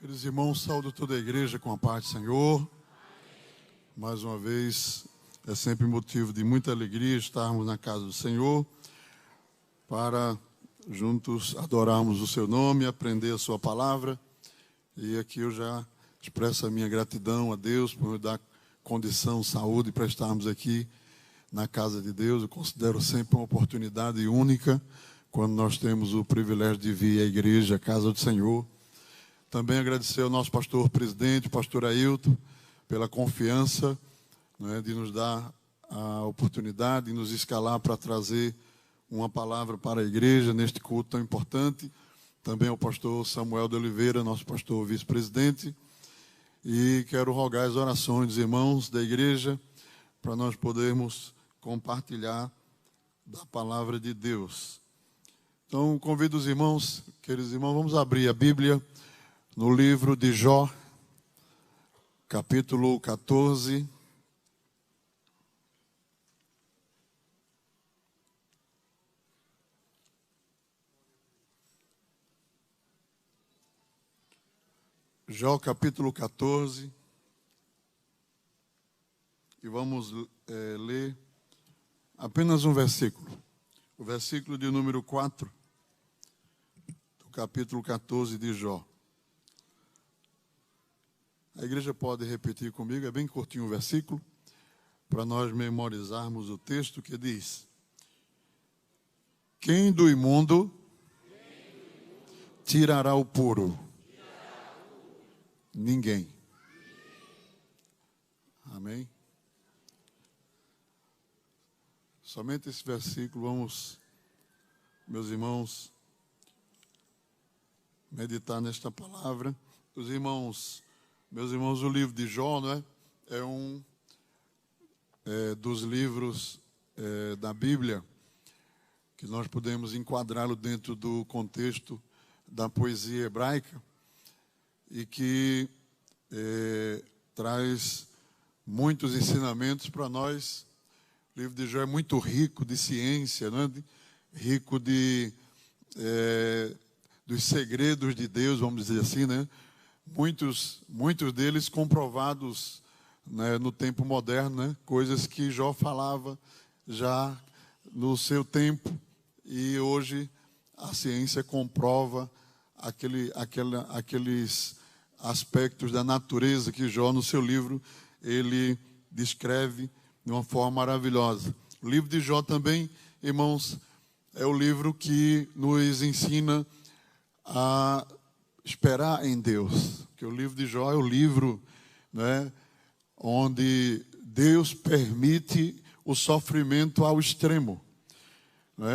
Queridos irmãos, saúdo toda a igreja com a paz do Senhor. Mais uma vez, é sempre motivo de muita alegria estarmos na casa do Senhor para juntos adorarmos o seu nome, aprender a sua palavra. E aqui eu já expresso a minha gratidão a Deus por me dar condição, saúde para estarmos aqui na casa de Deus. Eu considero sempre uma oportunidade única quando nós temos o privilégio de vir à igreja, a casa do Senhor. Também agradecer ao nosso pastor presidente, pastor Ailton, pela confiança, de nos dar a oportunidade de nos escalar para trazer uma palavra para a igreja neste culto tão importante. Também ao pastor Samuel de Oliveira, nosso pastor vice-presidente. E quero rogar as orações dos irmãos da igreja para nós podermos compartilhar da palavra de Deus. Então, convido os irmãos, queridos irmãos, vamos abrir a Bíblia no livro de Jó, capítulo 14. Jó, capítulo 14. E vamos ler apenas um versículo. O versículo de número 4, do capítulo 14 de Jó. A igreja pode repetir comigo, é bem curtinho o versículo, para nós memorizarmos o texto que diz: Quem do imundo tirará o puro? Ninguém. Amém? Somente esse versículo, vamos, meus irmãos, meditar nesta palavra. Meus irmãos, o livro de Jó, é um dos livros da Bíblia que nós podemos enquadrá-lo dentro do contexto da poesia hebraica e que traz muitos ensinamentos para nós. O livro de Jó é muito rico de ciência, rico dos segredos de Deus, vamos dizer assim, Muitos deles comprovados no tempo moderno, coisas que Jó falava já no seu tempo, e hoje a ciência comprova aqueles aspectos da natureza que Jó, no seu livro, ele descreve de uma forma maravilhosa. O livro de Jó também, irmãos, é o livro que nos ensina a esperar em Deus, que o livro de Jó é o livro, onde Deus permite o sofrimento ao extremo.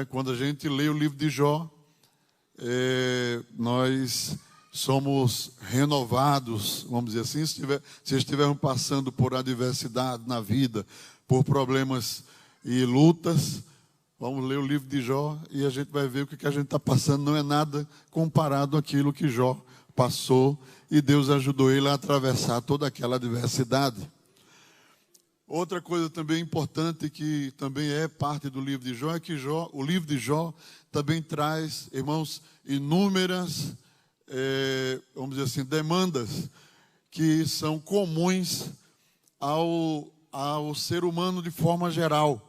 Quando a gente lê o livro de Jó, nós somos renovados, vamos dizer assim, se estivermos passando por adversidade na vida, por problemas e lutas, vamos ler o livro de Jó e a gente vai ver que o que a gente está passando não é nada comparado àquilo que Jó passou, e Deus ajudou ele a atravessar toda aquela adversidade. Outra coisa também importante, que também é parte do livro de Jó, é que o livro de Jó também traz, irmãos, inúmeras, vamos dizer assim, demandas que são comuns ao ser humano de forma geral,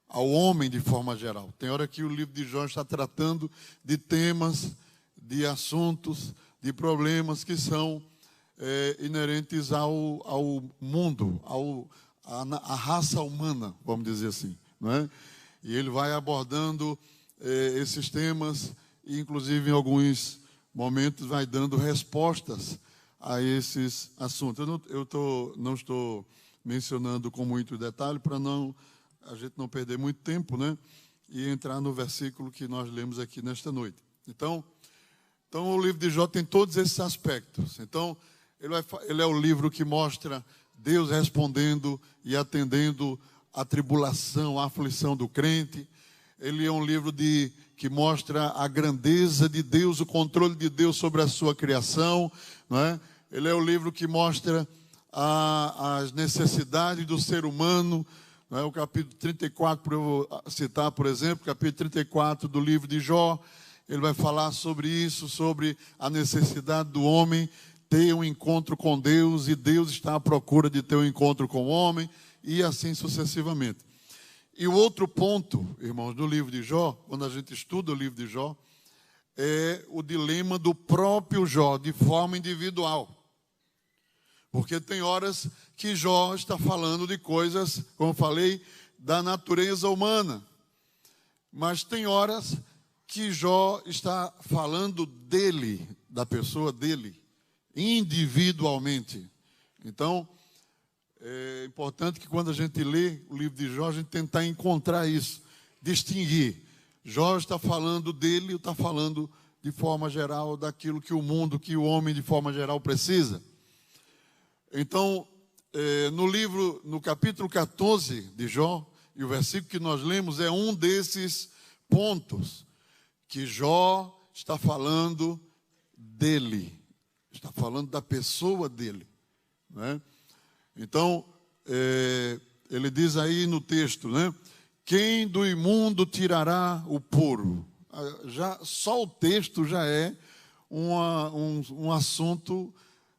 ao homem de forma geral. Tem hora que o livro de Jó está tratando de temas, de assuntos, de problemas que são inerentes ao mundo, à raça humana, vamos dizer assim. E ele vai abordando esses temas e, inclusive, em alguns momentos, vai dando respostas a esses assuntos. Eu não estou mencionando com muito detalhe para a gente não perder muito tempo, e entrar no versículo que nós lemos aqui nesta noite. Então o livro de Jó tem todos esses aspectos. Então, ele é o livro que mostra Deus respondendo e atendendo a tribulação, a aflição do crente. Ele é um livro que mostra a grandeza de Deus, o controle de Deus sobre a sua criação. Ele é o livro que mostra as necessidades do ser humano. O capítulo 34, eu vou citar, por exemplo, capítulo 34 do livro de Jó, ele vai falar sobre isso, sobre a necessidade do homem ter um encontro com Deus, e Deus está à procura de ter um encontro com o homem, e assim sucessivamente. E o outro ponto, irmãos, do livro de Jó, quando a gente estuda o livro de Jó, é o dilema do próprio Jó, de forma individual. Porque tem horas que Jó está falando de coisas, como eu falei, da natureza humana. Mas tem horas que Jó está falando dele, da pessoa dele, individualmente. Então, é importante que quando a gente lê o livro de Jó, a gente tentar encontrar isso, distinguir. Jó está falando dele, ou está falando de forma geral daquilo que o mundo, que o homem de forma geral precisa. Então, no capítulo 14 de Jó, e o versículo que nós lemos é um desses pontos, que Jó está falando dele, está falando da pessoa dele, né? Então, ele diz aí no texto, né? Quem do imundo tirará o puro? Só o texto já é um assunto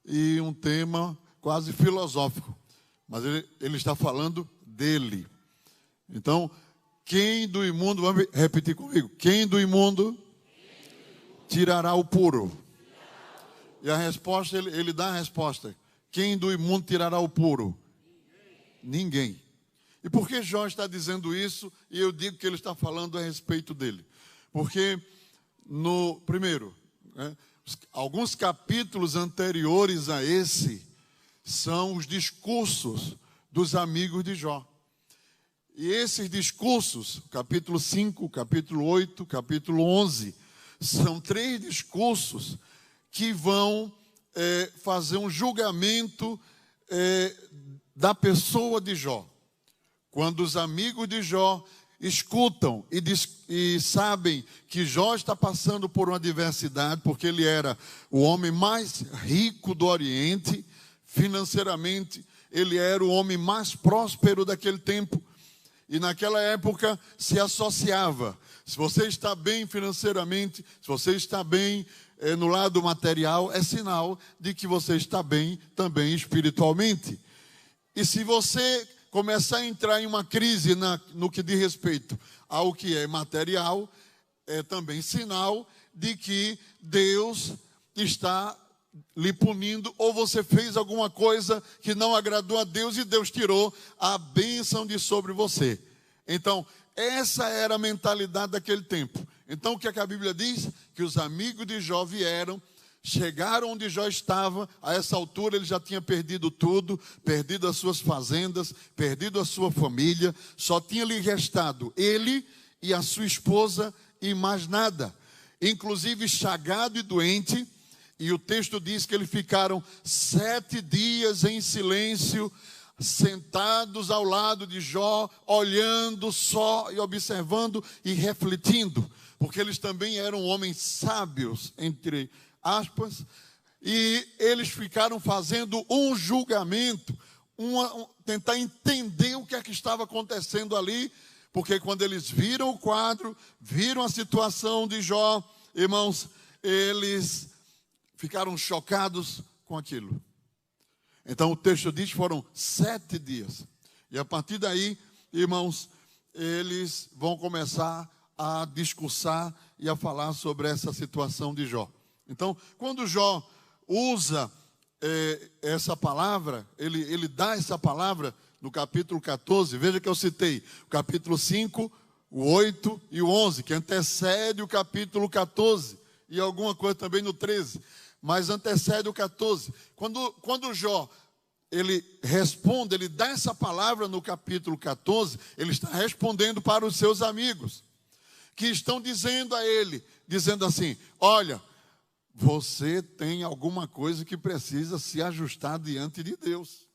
e um tema quase filosófico. Mas ele está falando dele. Então, quem do imundo, vamos repetir comigo. Quem do imundo tirará o puro? E a resposta, ele dá a resposta. Quem do imundo tirará o puro? Ninguém. E por que Jó está dizendo isso? E eu digo que ele está falando a respeito dele. Porque, primeiro, né, alguns capítulos anteriores a esse são os discursos dos amigos de Jó. E esses discursos, capítulo 5, capítulo 8, capítulo 11, são 3 discursos que vão fazer um julgamento da pessoa de Jó. Quando os amigos de Jó escutam e sabem que Jó está passando por uma adversidade, porque ele era o homem mais rico do Oriente, financeiramente, ele era o homem mais próspero daquele tempo, e naquela época se associava. Se você está bem financeiramente, se você está bem no lado material, é sinal de que você está bem também espiritualmente. E se você começar a entrar em uma crise no que diz respeito ao que é material, é também sinal de que Deus está lhe punindo, ou você fez alguma coisa que não agradou a Deus e Deus tirou a bênção de sobre você. Então, essa era a mentalidade daquele tempo. Então, o que é que a Bíblia diz? Que os amigos de Jó vieram, chegaram onde Jó estava. A essa altura ele já tinha perdido tudo, perdido as suas fazendas, perdido a sua família, só tinha lhe restado ele e a sua esposa e mais nada, inclusive chagado e doente. E o texto diz que eles ficaram 7 dias em silêncio, sentados ao lado de Jó, olhando só e observando e refletindo, porque eles também eram homens sábios, entre aspas, e eles ficaram fazendo um julgamento, tentar entender o que é que estava acontecendo ali, porque quando eles viram o quadro, viram a situação de Jó, irmãos, eles ficaram chocados com aquilo. Então o texto diz que foram 7 dias. E a partir daí, irmãos, eles vão começar a discursar e a falar sobre essa situação de Jó. Então, quando Jó usa essa palavra, ele dá essa palavra no capítulo 14, veja que eu citei o capítulo 5, o 8 e o 11, que antecede o capítulo 14, e alguma coisa também no 13, mas antecede o 14. Quando Jó, ele responde, ele dá essa palavra no capítulo 14, ele está respondendo para os seus amigos, que estão dizendo a ele, dizendo assim: olha, você tem alguma coisa que precisa se ajustar diante de Deus.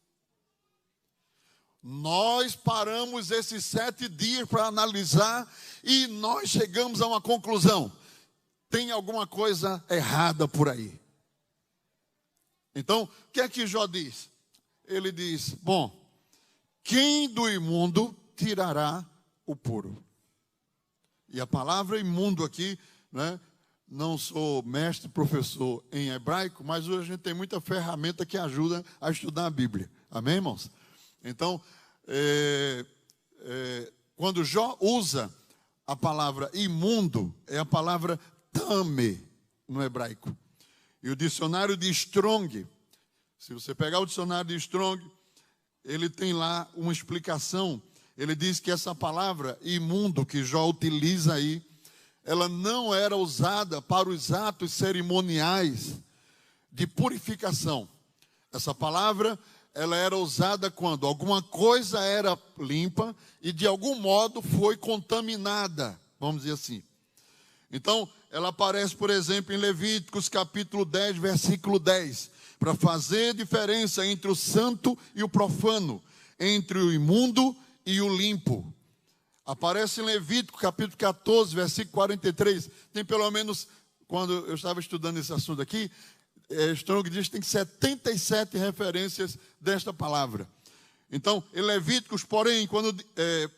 Nós paramos esses 7 dias para analisar e nós chegamos a uma conclusão: tem alguma coisa errada por aí. Então, o que é que Jó diz? Ele diz: bom, quem do imundo tirará o puro? E a palavra imundo aqui, né, não sou mestre, professor em hebraico, mas hoje a gente tem muita ferramenta que ajuda a estudar a Bíblia. Amém, irmãos? Então, quando Jó usa a palavra imundo, é a palavra tame no hebraico. E o dicionário de Strong, se você pegar o dicionário de Strong, ele tem lá uma explicação. Ele diz que essa palavra imundo que Jó utiliza aí, ela não era usada para os atos cerimoniais de purificação. Essa palavra, ela era usada quando alguma coisa era limpa e de algum modo foi contaminada, vamos dizer assim. Então, ela aparece, por exemplo, em Levíticos capítulo 10, versículo 10, para fazer diferença entre o santo e o profano, entre o imundo e o limpo. Aparece em Levítico capítulo 14, versículo 43. Tem pelo menos, quando eu estava estudando esse assunto aqui, Strong diz que tem 77 referências desta palavra. Então, em Levíticos, porém,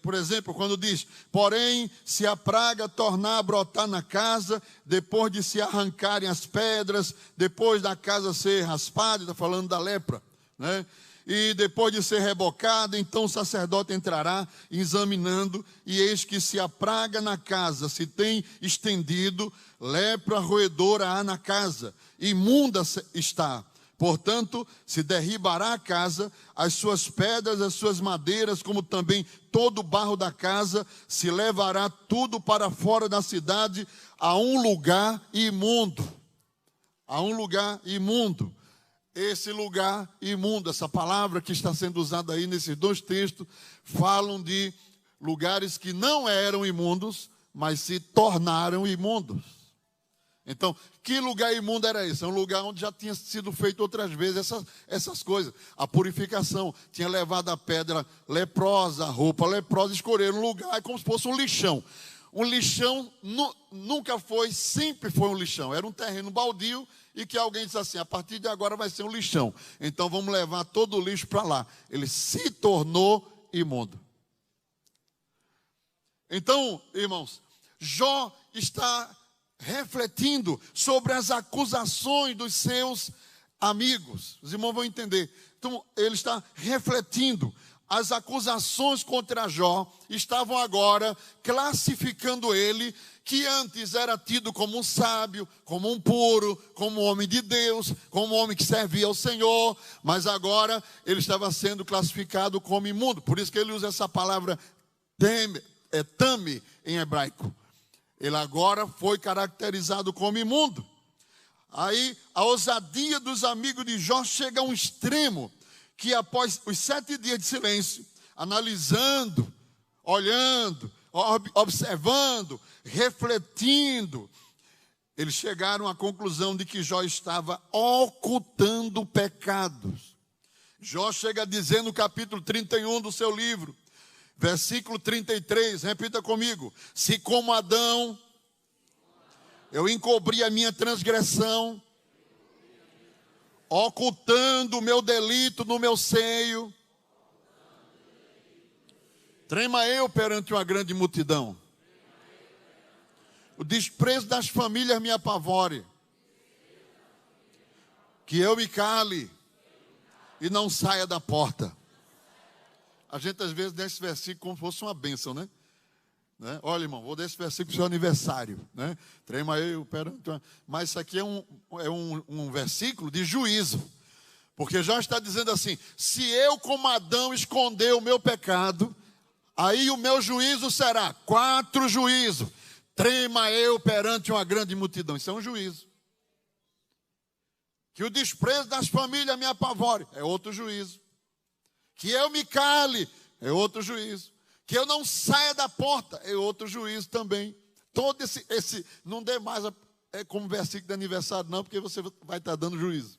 por exemplo, quando diz: porém, se a praga tornar a brotar na casa, depois de se arrancarem as pedras, depois da casa ser raspada, está falando da lepra, né? E depois de ser rebocada, então o sacerdote entrará examinando, e eis que se a praga na casa se tem estendido, lepra roedora há na casa, imunda está. Portanto, se derribará a casa, as suas pedras, as suas madeiras, como também todo o barro da casa, se levará tudo para fora da cidade, a um lugar imundo. A um lugar imundo. Esse lugar imundo, essa palavra que está sendo usada aí nesses dois textos, falam de lugares que não eram imundos, mas se tornaram imundos. Então, que lugar imundo era esse? É um lugar onde já tinha sido feito outras vezes essas coisas. A purificação tinha levado a pedra leprosa, a roupa leprosa, escolheram um lugar como se fosse um lixão. Um lixão nunca foi, sempre foi um lixão. Era um terreno baldio e que alguém disse assim: a partir de agora vai ser um lixão. Então vamos levar todo o lixo para lá. Ele se tornou imundo. Então, irmãos, Jó está refletindo sobre as acusações dos seus amigos. Os irmãos vão entender. Então, ele está refletindo. As acusações contra Jó estavam agora classificando ele, que antes era tido como um sábio, como um puro, como um homem de Deus, como um homem que servia ao Senhor, mas agora ele estava sendo classificado como imundo. Por isso que ele usa essa palavra tame em hebraico. Ele agora foi caracterizado como imundo. Aí a ousadia dos amigos de Jó chega a um extremo, que após os 7 dias de silêncio, analisando, olhando, observando, refletindo, eles chegaram à conclusão de que Jó estava ocultando pecados. Jó chega a dizer no capítulo 31 do seu livro, versículo 33, repita comigo: se como Adão eu encobri a minha transgressão, ocultando o meu delito no meu seio, trema eu perante uma grande multidão. O desprezo das famílias me apavore. Que eu me cale e não saia da porta. A gente às vezes dá esse versículo como se fosse uma bênção, né? Olha, irmão, vou dar esse versículo para o seu aniversário, né? Trema eu perante uma... Mas isso aqui é um versículo de juízo. Porque já está dizendo assim: se eu como Adão esconder o meu pecado, aí o meu juízo será 4 juízos. Trema eu perante uma grande multidão. Isso é um juízo. Que o desprezo das famílias me apavore. É outro juízo. Que eu me cale. É outro juízo. Que eu não saia da porta. É outro juízo também. Todo esse não dê mais como versículo de aniversário não, porque você vai estar dando juízo.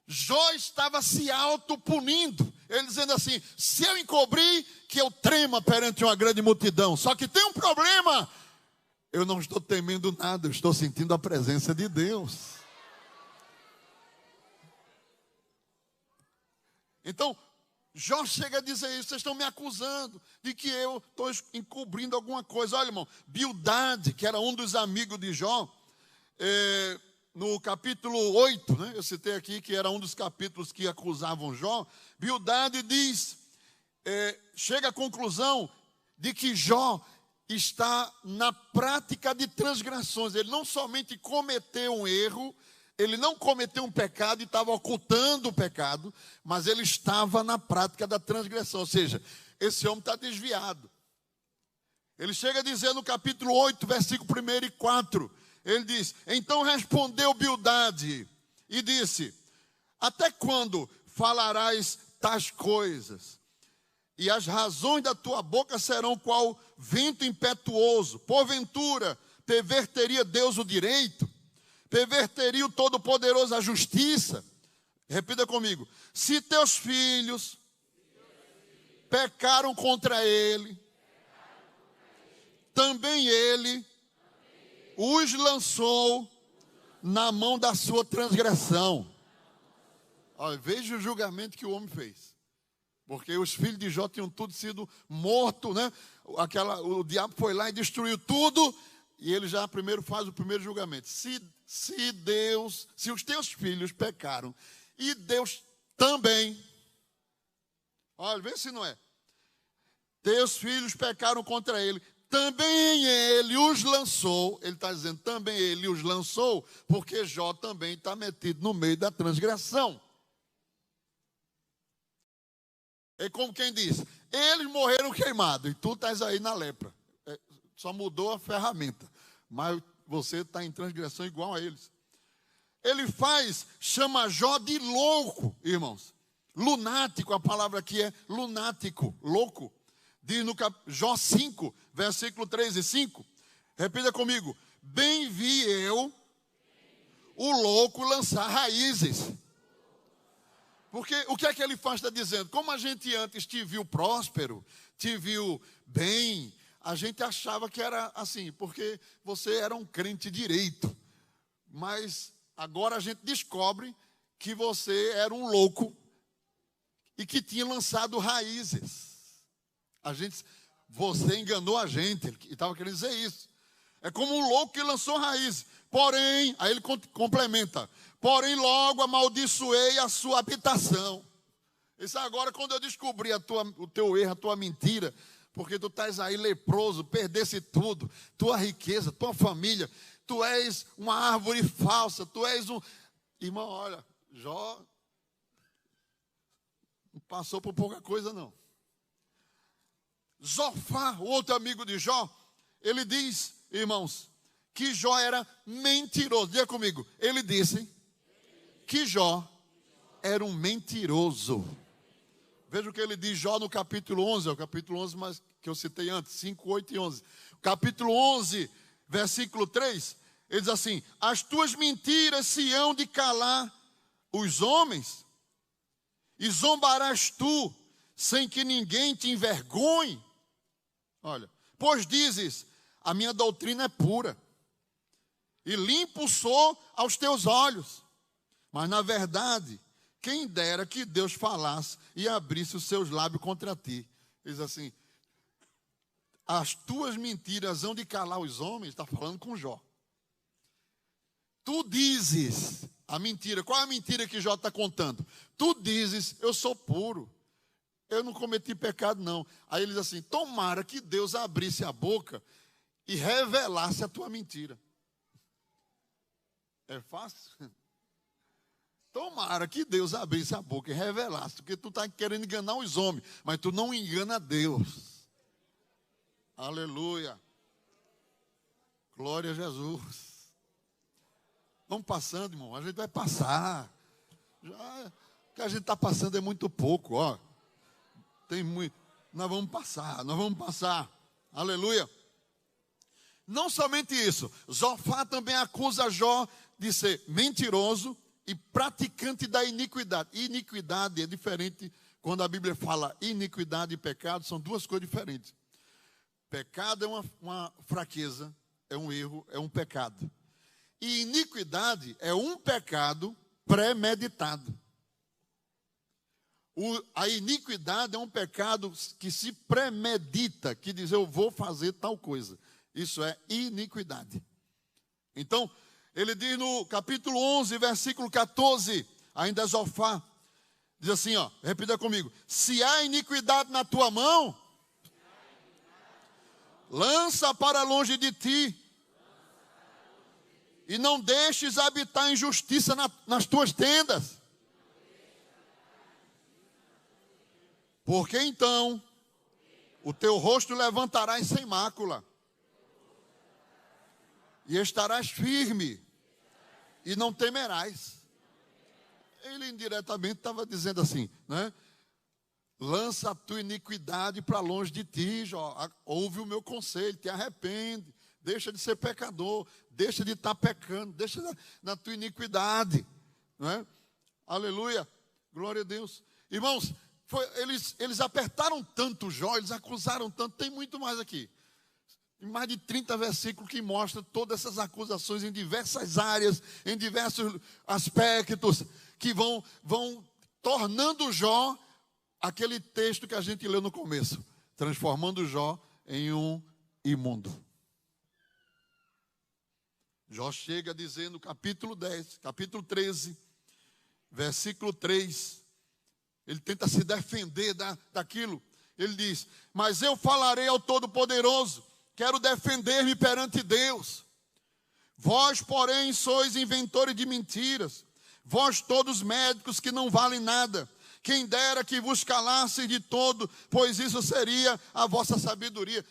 Jó estava se autopunindo. Ele dizendo assim: se eu encobrir, que eu trema perante uma grande multidão. Só que tem um problema. Eu não estou temendo nada, eu estou sentindo a presença de Deus. Então, Jó chega a dizer isso: vocês estão me acusando de que eu estou encobrindo alguma coisa. Olha, irmão, Bildade, que era um dos amigos de Jó, no capítulo 8, né, eu citei aqui que era um dos capítulos que acusavam Jó. Bildade diz, chega à conclusão de que Jó está na prática de transgressões. Ele não somente cometeu um erro, ele não cometeu um pecado e estava ocultando o pecado, mas ele estava na prática da transgressão. Ou seja, esse homem está desviado. Ele chega a dizer no capítulo 8, versículo 1 e 4, ele diz: então respondeu Bildade e disse: até quando falarás tais coisas? E as razões da tua boca serão qual vento impetuoso. Porventura, perverteria Deus o direito? Perverteria o Todo-Poderoso a justiça? Repita comigo: se teus filhos pecaram contra ele, também ele os lançou na mão da sua transgressão. Olha, veja o julgamento que o homem fez. Porque os filhos de Jó tinham tudo sido mortos, né? O diabo foi lá e destruiu tudo. E ele já primeiro faz o primeiro julgamento. Se os teus filhos pecaram, e Deus também, olha, vê se não é. Teus filhos pecaram contra ele, também ele os lançou. Ele está dizendo, também ele os lançou, porque Jó também está metido no meio da transgressão. É como quem diz: eles morreram queimados e tu estás aí na lepra. Só mudou a ferramenta, mas você está em transgressão igual a eles. Ele chama Jó de louco, irmãos. Lunático, a palavra aqui é lunático, louco. Diz no Jó 5, versículo 3 e 5. Repita comigo: bem vi eu o louco lançar raízes. Porque o que é que ele faz? Está dizendo, como a gente antes te viu próspero, te viu bem, a gente achava que era assim, porque você era um crente direito. Mas agora a gente descobre que você era um louco e que tinha lançado raízes. Você enganou a gente, ele estava querendo dizer isso. É como um louco que lançou raízes. Porém, aí ele complementa: porém logo amaldiçoei a sua habitação. Isso agora, quando eu descobri o teu erro, a tua mentira, porque tu estás aí leproso, perdesse tudo, tua riqueza, tua família, tu és uma árvore falsa, tu és um... Irmão, olha, Jó não passou por pouca coisa não. Zofar, o outro amigo de Jó, ele diz, irmãos, que Jó era mentiroso. Diga comigo, ele disse que Jó era um mentiroso. Veja o que ele diz, Jó no capítulo 11, é o capítulo 11 mas que eu citei antes, 5, 8 e 11. Capítulo 11, versículo 3, ele diz assim: as tuas mentiras se hão de calar os homens, e zombarás tu, sem que ninguém te envergonhe. Olha, pois dizes, a minha doutrina é pura, e limpo sou aos teus olhos. Mas na verdade, quem dera que Deus falasse e abrisse os seus lábios contra ti. Diz assim: as tuas mentiras hão de calar os homens. Está falando com Jó. Tu dizes a mentira. Qual é a mentira que Jó está contando? Tu dizes, eu sou puro, eu não cometi pecado não. Aí ele diz assim: tomara que Deus abrisse a boca e revelasse a tua mentira. É fácil? Tomara que Deus abrisse a boca e revelasse, porque tu está querendo enganar os homens, mas tu não engana Deus. Aleluia. Glória a Jesus. Vamos passando, irmão, a gente vai passar. Já, o que a gente está passando é muito pouco, ó. Tem muito. Nós vamos passar. Aleluia. Não somente isso, Zofar também acusa Jó de ser mentiroso e praticante da iniquidade. Iniquidade é diferente. Quando a Bíblia fala iniquidade e pecado, são duas coisas diferentes. Pecado é uma fraqueza, é um erro, é um pecado. E iniquidade é um pecado premeditado. A iniquidade é um pecado que se premedita, que diz eu vou fazer tal coisa. Isso é iniquidade. Então, ele diz no capítulo 11, versículo 14, ainda é Zofar, diz assim, ó, repita comigo: se há iniquidade na tua mão, lança para longe de ti, e não deixes habitar injustiça nas tuas tendas. Porque então o teu rosto levantarás sem mácula, e estarás firme, e não temerás. Ele indiretamente estava dizendo assim, né? Lança a tua iniquidade para longe de ti, Jó. Ouve o meu conselho, te arrepende, deixa de ser pecador, deixa de estar pecando, deixa na tua iniquidade, né? Aleluia, glória a Deus. Irmãos, eles apertaram tanto Jó, eles acusaram tanto, tem muito mais aqui. Mais de 30 versículos que mostram todas essas acusações em diversas áreas, em diversos aspectos, que vão tornando Jó aquele texto que a gente leu no começo, transformando Jó em um imundo. Jó chega dizendo, capítulo 10, capítulo 13, versículo 3, ele tenta se defender daquilo. Ele diz: mas eu falarei ao Todo-Poderoso, quero defender-me perante Deus. Vós, porém, sois inventores de mentiras, vós todos médicos que não valem nada. Quem dera que vos calasse de todo, pois isso seria a vossa sabedoria.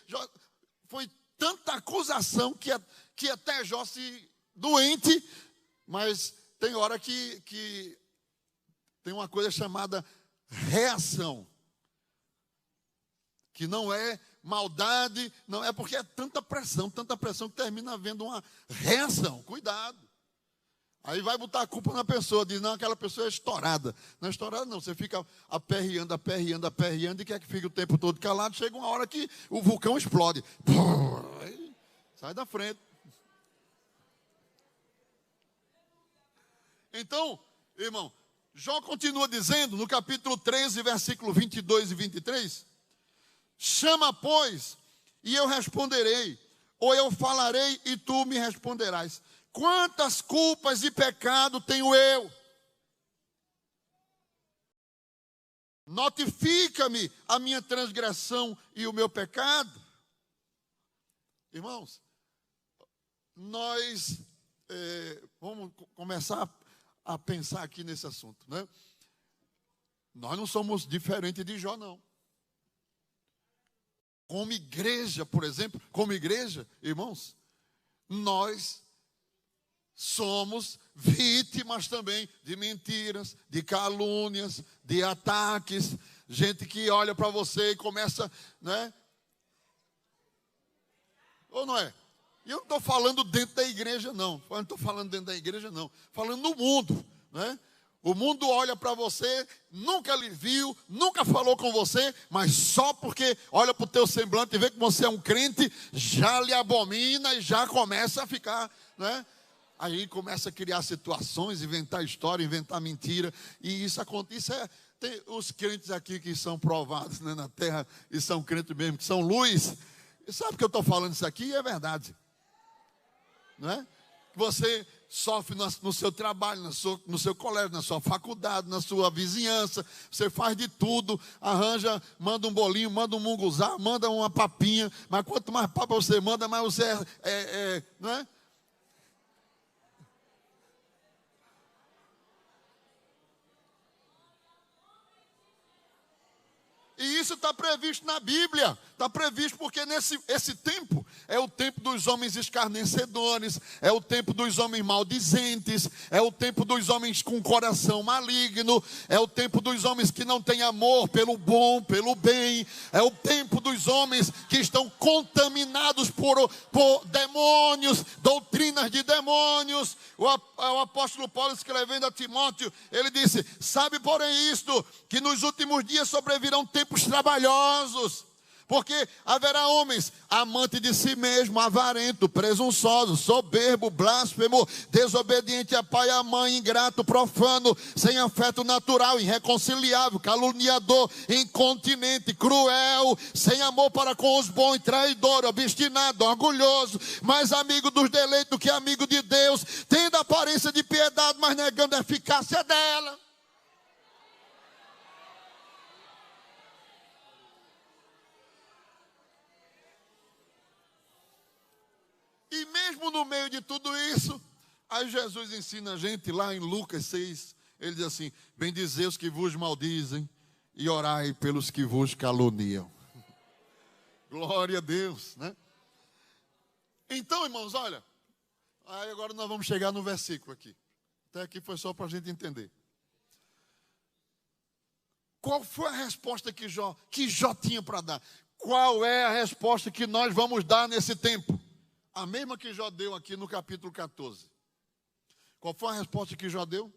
Foi tanta acusação que até Jó se doente, mas tem hora que tem uma coisa chamada reação, que não é maldade, não é porque é tanta pressão que termina havendo uma reação. Cuidado. Aí vai botar a culpa na pessoa, diz, não, aquela pessoa é estourada. Não é estourada não, você fica aperreando, e quer que fique o tempo todo calado, chega uma hora que o vulcão explode. Aí, sai da frente. Então, irmão, Jó continua dizendo, no capítulo 13, versículo 22 e 23, chama, pois, e eu responderei, ou eu falarei e tu me responderás. Quantas culpas e pecado tenho eu? Notifica-me a minha transgressão e o meu pecado. Irmãos, nós vamos começar a pensar aqui nesse assunto, né? Nós não somos diferentes de Jó, não. Como igreja, por exemplo, irmãos, nós somos vítimas também de mentiras, de calúnias, de ataques. Gente que olha para você e começa, né? Ou não é? E eu não estou falando dentro da igreja, não. Eu não estou falando dentro da igreja, não. Falando no mundo, né? O mundo olha para você, nunca lhe viu, nunca falou com você, mas só porque olha para o teu semblante e vê que você é um crente, já lhe abomina e já começa a ficar, né? Aí começa a criar situações, inventar história, inventar mentira. E isso acontece. Tem os crentes aqui que são provados, né, na terra, e são crentes mesmo, que são luz. E sabe que eu estou falando isso aqui? E é verdade. Não é? Você sofre no seu trabalho, no seu colégio, na sua faculdade, na sua vizinhança. Você faz de tudo, arranja, manda um bolinho, manda um munguzá, manda uma papinha. Mas quanto mais papa você manda, mais você não é? E isso está previsto na Bíblia. Está previsto porque esse tempo é o tempo dos homens escarnecedores, é o tempo dos homens maldizentes, é o tempo dos homens com coração maligno, é o tempo dos homens que não têm amor pelo bom, pelo bem, é o tempo dos homens que estão contaminados por demônios, doutrinas de demônios. O apóstolo Paulo, escrevendo a Timóteo, ele disse: sabe, porém, isto, que nos últimos dias sobrevirão tempos trabalhosos, Porque haverá homens amantes de si mesmo, avarento, presunçoso, soberbo, blasfemo, desobediente a pai e a mãe, ingrato, profano, sem afeto natural, irreconciliável, caluniador, incontinente, cruel, sem amor para com os bons, traidor, obstinado, orgulhoso, mais amigo dos deleitos do que amigo de Deus, tendo a aparência de piedade, mas negando a eficácia dela. E mesmo no meio de tudo isso, aí Jesus ensina a gente lá em Lucas 6, ele diz assim: bendizei os que vos maldizem e orai pelos que vos caluniam. Glória a Deus, né? Então, irmãos, olha, aí agora nós vamos chegar no versículo aqui. Até aqui foi só para a gente entender. Qual foi a resposta que Jó tinha para dar? Qual é a resposta que nós vamos dar nesse tempo? A mesma que Jó deu aqui no capítulo 14. Qual foi a resposta que Jó deu?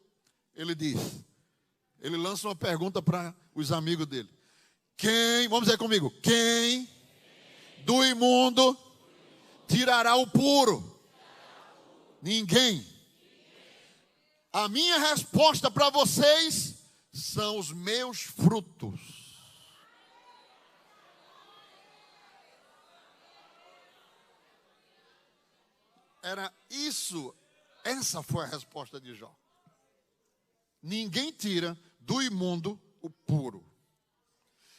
Ele lança uma pergunta para os amigos dele. Vamos dizer comigo, quem do imundo tirará o puro? Ninguém. A minha resposta para vocês são os meus frutos. Essa foi a resposta de Jó. Ninguém tira do imundo o puro.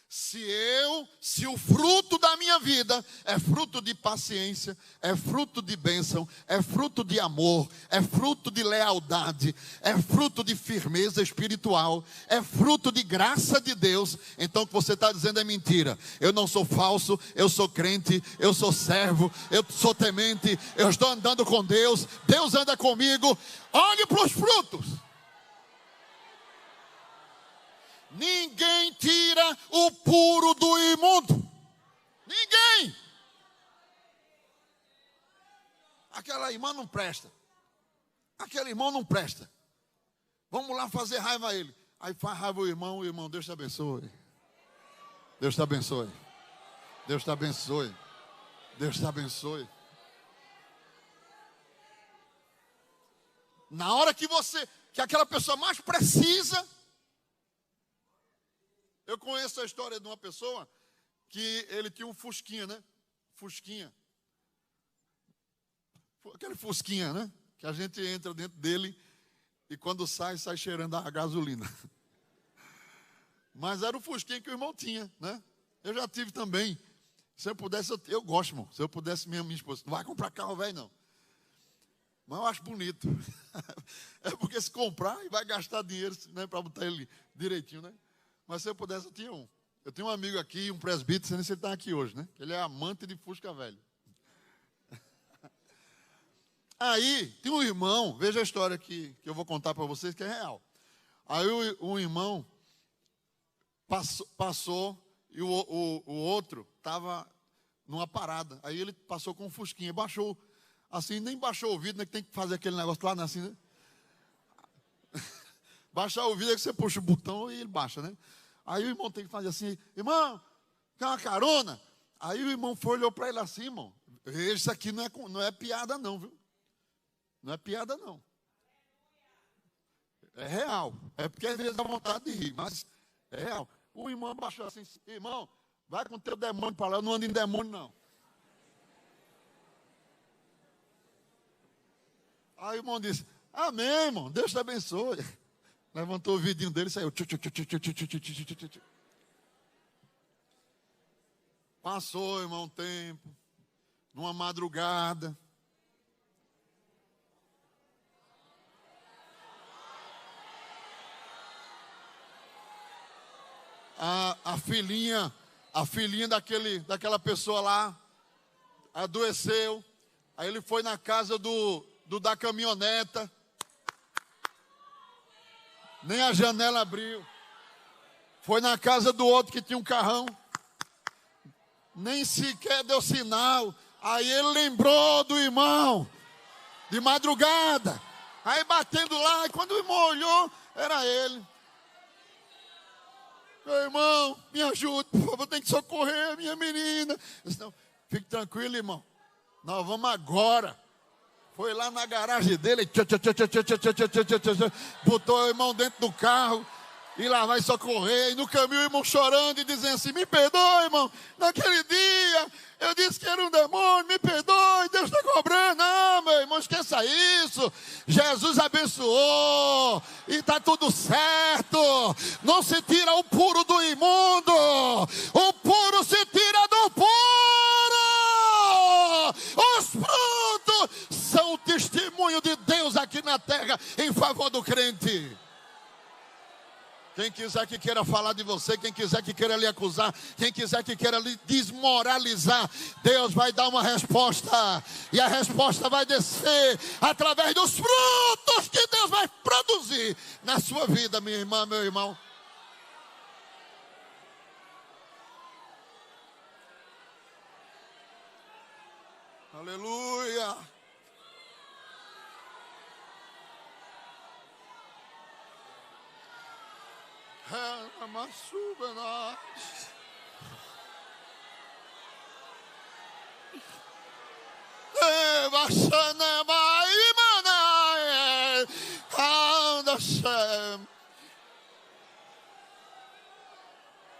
Se o fruto da minha vida é fruto de paciência, é fruto de bênção, é fruto de amor, é fruto de lealdade, é fruto de firmeza espiritual, é fruto de graça de Deus, então o que você está dizendo é mentira. Eu não sou falso, eu sou crente, eu sou servo, eu sou temente, eu estou andando com Deus, Deus anda comigo. Olhe para os frutos. Ninguém tira o puro do imundo. Ninguém. Aquela irmã não presta. Aquele irmão não presta. Vamos lá fazer raiva a ele. Aí faz raiva o irmão, Deus te abençoe. Deus te abençoe. Deus te abençoe. Deus te abençoe. Na hora que aquela pessoa mais precisa. Eu conheço a história de uma pessoa que ele tinha um fusquinha, né? Fusquinha. Aquele fusquinha, né? Que a gente entra dentro dele e quando sai cheirando a gasolina. Mas era o fusquinha que o irmão tinha, né? Eu já tive também. Se eu pudesse, eu gosto, irmão. Se eu pudesse, minha esposa, não vai comprar carro velho, não. Mas eu acho bonito. É porque se comprar, vai gastar dinheiro, né, para botar ele direitinho, né? Mas se eu pudesse, eu tinha um. Eu tenho um amigo aqui, um presbítero, não sei se ele está aqui hoje, né? Ele é amante de Fusca velho. Aí, tem um irmão, veja a história que eu vou contar para vocês, que é real. Aí um irmão passou e o outro estava numa parada. Aí ele passou com um fusquinha, baixou, assim, nem baixou o vidro, né? Que tem que fazer aquele negócio lá, assim, né? Baixar o vidro é que você puxa o botão e ele baixa, né? Aí o irmão tem que fazer assim: irmão, quer uma carona? Aí o irmão foi, olhou para ele assim: irmão, isso aqui não é piada não, viu? Não é piada não. É real. É porque às vezes dá vontade de rir, mas é real. O irmão baixou assim: irmão, vai com o teu demônio para lá, eu não ando em demônio não. Aí o irmão disse: amém, irmão, Deus te abençoe. Levantou o vidinho dele e saiu. Passou, irmão, um tempo. Numa madrugada. A filhinha daquela pessoa lá adoeceu. Aí ele foi na casa da caminhoneta. Nem a janela abriu. Foi na casa do outro que tinha um carrão. Nem sequer deu sinal. Aí ele lembrou do irmão. De madrugada. Aí batendo lá. E quando o irmão olhou, era ele. Meu irmão, me ajude, por favor, tem que socorrer a minha menina. Eu disse, não, fique tranquilo, irmão. Nós vamos agora. Foi lá na garagem dele, botou o irmão dentro do carro e lá vai socorrer. E no caminho o irmão chorando e dizendo assim, me perdoe, irmão, naquele dia eu disse que era um demônio, me perdoe, Deus está cobrando. Não, meu irmão, esqueça isso. Jesus abençoou e está tudo certo. Não se tira o puro do imundo, o puro se tira do puro. Os frutos são o testemunho de Deus aqui na terra em favor do crente. Quem quiser que queira falar de você, quem quiser que queira lhe acusar, quem quiser que queira lhe desmoralizar, Deus vai dar uma resposta. E a resposta vai descer através dos frutos que Deus vai produzir na sua vida, minha irmã, meu irmão. Aleluia.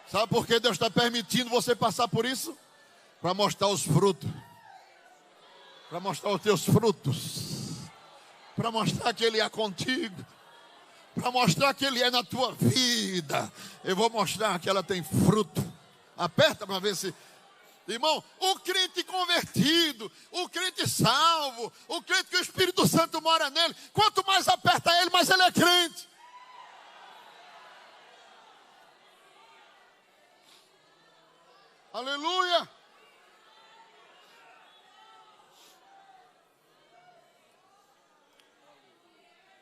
Sabe por que Deus está permitindo você passar por isso? Para mostrar os frutos. Para mostrar os teus frutos. Para mostrar que Ele é contigo. Para mostrar que Ele é na tua vida. Eu vou mostrar que ela tem fruto. Aperta para ver se... Irmão, o crente convertido, o crente salvo, o crente que o Espírito Santo mora nele, quanto mais aperta ele, mais ele é crente. Aleluia.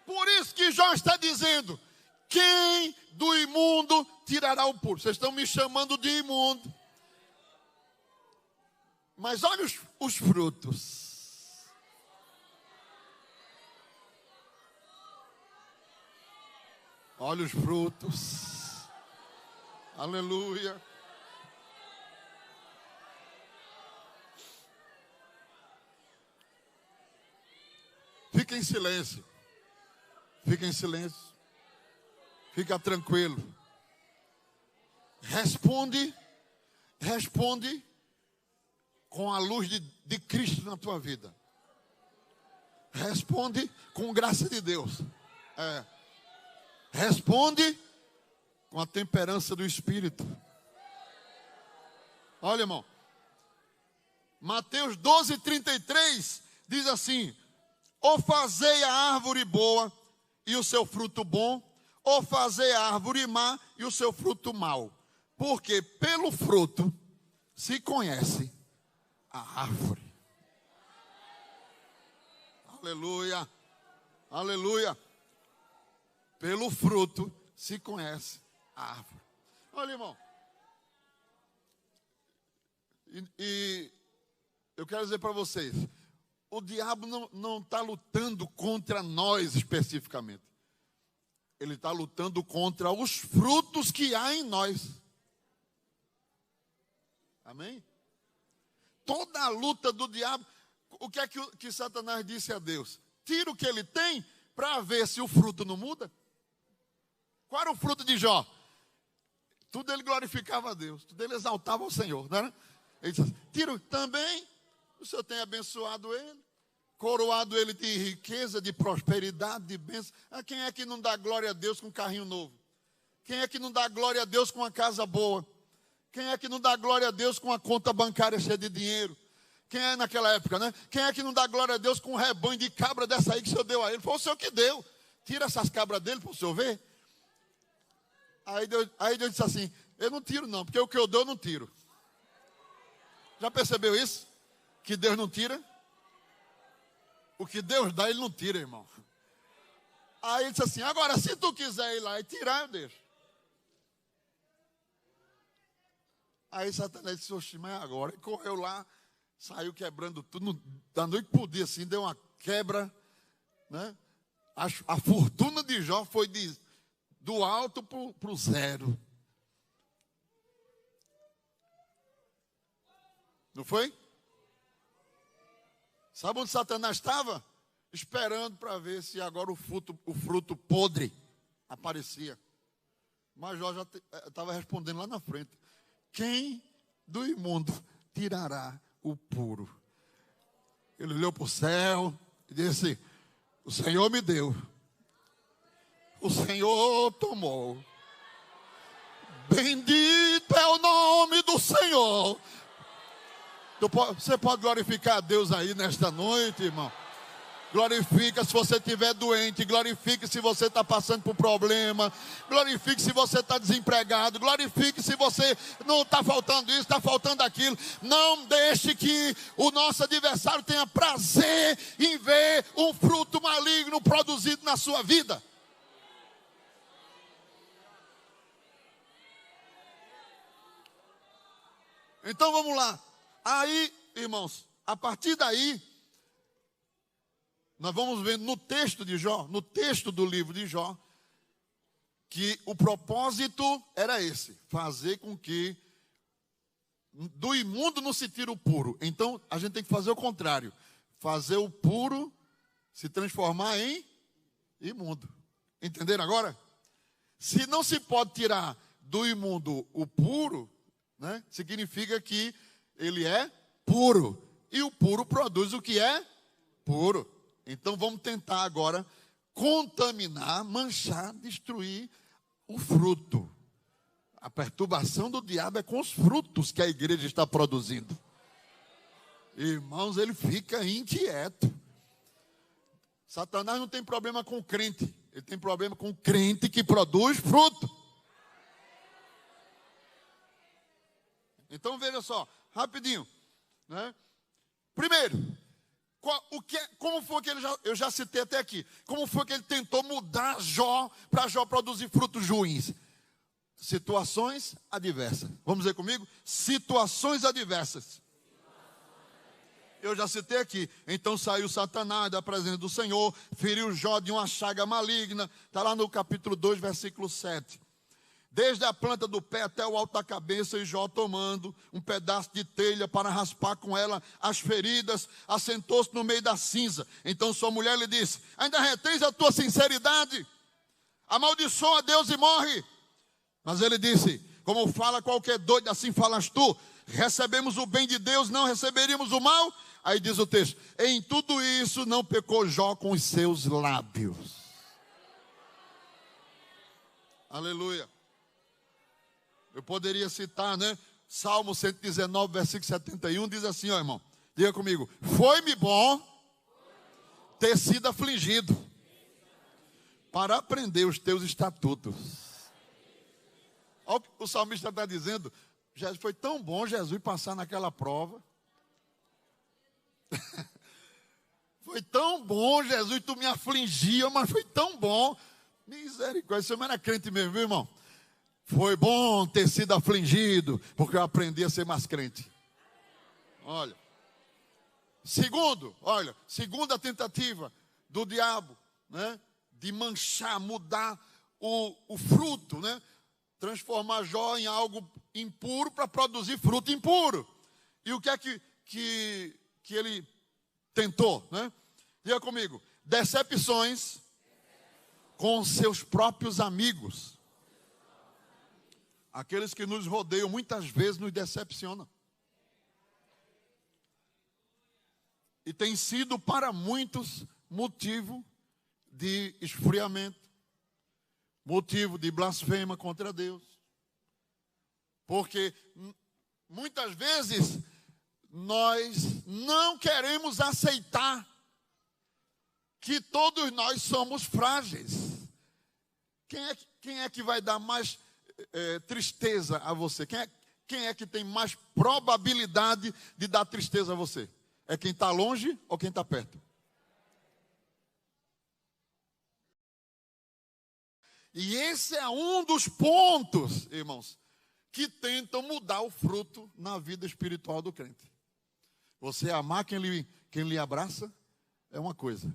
Por isso que Jó está dizendo, quem do imundo tirará o puro? Vocês estão me chamando de imundo. Mas olha os frutos. Olha os frutos. Aleluia. Fica em silêncio. Fica em silêncio. Fica tranquilo. Responde com a luz de Cristo na tua vida. Responde com graça de Deus. Responde com a temperança do Espírito. Olha, irmão. Mateus 12:33 diz assim: ou fazei a árvore boa e o seu fruto bom, ou fazei a árvore má e o seu fruto mau. Porque pelo fruto se conhece a árvore. Aleluia. Aleluia. Pelo fruto se conhece a árvore. Olha, irmão. E eu quero dizer para vocês, o diabo não está lutando contra nós especificamente. Ele está lutando contra os frutos que há em nós. Amém? Toda a luta do diabo, o que é que Satanás disse a Deus? Tira o que ele tem para ver se o fruto não muda. Qual era o fruto de Jó? Tudo ele glorificava a Deus, tudo ele exaltava o Senhor, não era? Ele disse assim, tira também, o Senhor tem abençoado ele, coroado ele de riqueza, de prosperidade, de bênção. Quem é que não dá glória a Deus com um carrinho novo? Quem é que não dá glória a Deus com uma casa boa? Quem é que não dá glória a Deus com uma conta bancária cheia de dinheiro? Quem é naquela época, né? Quem é que não dá glória a Deus com um rebanho de cabra dessa aí que o Senhor deu a ele? Foi o Senhor que deu. Tira essas cabras dele para o Senhor ver. Aí Deus disse assim, eu não tiro não, porque o que eu dou eu não tiro. Já percebeu isso? Que Deus não tira? O que Deus dá, Ele não tira, irmão. Aí ele disse assim, agora se tu quiser ir lá e tirar, eu deixo. Aí Satanás disse, oxe, mas agora. E correu lá, saiu quebrando tudo, da noite pro dia, assim, deu uma quebra, né? A fortuna de Jó foi do alto pro zero. Não foi? Sabe onde Satanás estava? Esperando para ver se agora o fruto podre aparecia. Mas Jó já estava respondendo lá na frente. Quem do imundo tirará o puro? Ele olhou para o céu e disse: o Senhor me deu. O Senhor tomou. Bendito é o nome do Senhor. Você pode glorificar a Deus aí nesta noite, irmão. Glorifica se você estiver doente. Glorifique se você está passando por problema. Glorifique se você está desempregado. Glorifique se você não está faltando isso, está faltando aquilo. Não deixe que o nosso adversário tenha prazer em ver um fruto maligno produzido na sua vida. Então vamos lá. Aí, irmãos, a partir daí, nós vamos ver no texto de Jó, no texto do livro de Jó, que o propósito era esse: fazer com que do imundo não se tire o puro. Então, a gente tem que fazer o contrário. Fazer o puro se transformar em imundo. Entenderam agora? Se não se pode tirar do imundo o puro, né, significa que ele é puro. E o puro produz o que é puro. Então vamos tentar agora contaminar, manchar, destruir o fruto. A perturbação do diabo é com os frutos que a igreja está produzindo. Irmãos, ele fica inquieto. Satanás não tem problema com o crente. Ele tem problema com o crente que produz fruto. Então veja só, rapidinho, né? Primeiro, como foi que eu já citei até aqui, como foi que ele tentou mudar Jó para Jó produzir frutos ruins? Situações adversas. Vamos ver comigo? Situações adversas. Eu já citei aqui. Então saiu Satanás da presença do Senhor, feriu Jó de uma chaga maligna. Está lá no capítulo 2, versículo 7. Desde a planta do pé até o alto da cabeça, e Jó, tomando um pedaço de telha para raspar com ela as feridas, assentou-se no meio da cinza. Então sua mulher lhe disse: ainda retens a tua sinceridade? Amaldiçoa a Deus e morre. Mas ele disse: como fala qualquer doido, assim falas tu. Recebemos o bem de Deus, não receberíamos o mal? Aí diz o texto: em tudo isso não pecou Jó com os seus lábios. Aleluia. Eu poderia citar, né? Salmo 119, versículo 71, diz assim, ó irmão. Diga comigo: foi-me bom ter sido afligido para aprender os teus estatutos. Olha o que o salmista está dizendo. Jesus, foi tão bom Jesus passar naquela prova. Foi tão bom Jesus, tu me afligia, mas foi tão bom. Misericórdia, você não era crente mesmo, viu, irmão? Foi bom ter sido afligido, porque eu aprendi a ser mais crente. Olha. Segunda tentativa do diabo, né, de manchar, mudar o fruto, né? Transformar Jó em algo impuro para produzir fruto impuro. E o que é que ele tentou, né? Diga comigo: decepções com seus próprios amigos. Aqueles que nos rodeiam muitas vezes nos decepcionam. E tem sido para muitos motivo de esfriamento, motivo de blasfêmia contra Deus. Porque muitas vezes nós não queremos aceitar que todos nós somos frágeis. Quem é que vai dar mais tristeza a você? Quem é que tem mais probabilidade de dar tristeza a você? É quem está longe ou quem está perto? E esse é um dos pontos, irmãos, que tentam mudar o fruto na vida espiritual do crente. Você amar quem lhe abraça é uma coisa.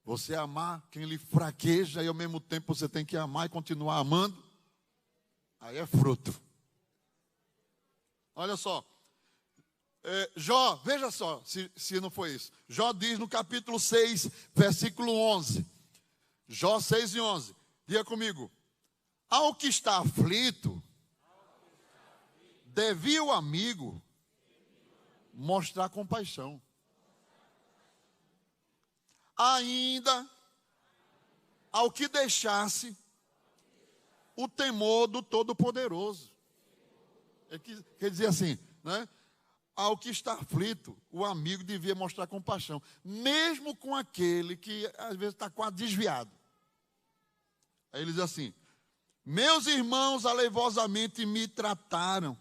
Você amar quem lhe fraqueja e ao mesmo tempo você tem que amar e continuar amando, aí é fruto. Olha só, Jó, veja só, se não foi isso. Jó diz no capítulo 6, versículo 11. Jó 6 e 11. Diga comigo. Ao que está aflito, devia o amigo mostrar compaixão. Ainda ao que deixasse o temor do Todo-Poderoso. Quer dizer assim, né? Ao que está aflito, o amigo devia mostrar compaixão, mesmo com aquele que às vezes está quase desviado. Aí ele diz assim: meus irmãos aleivosamente me trataram,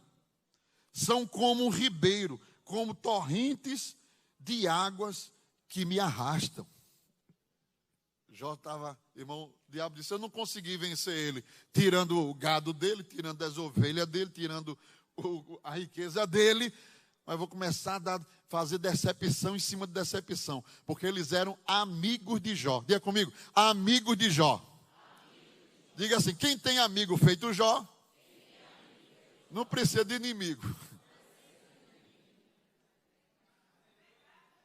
são como um ribeiro, como torrentes de águas que me arrastam. Jó estava, irmão, o diabo disse: eu não consegui vencer ele, tirando o gado dele, tirando as ovelhas dele, tirando a riqueza dele, mas vou começar a fazer decepção em cima de decepção, porque eles eram amigos de Jó. Diga comigo, amigos de Jó. Diga assim: quem tem amigo feito Jó, não precisa de inimigo.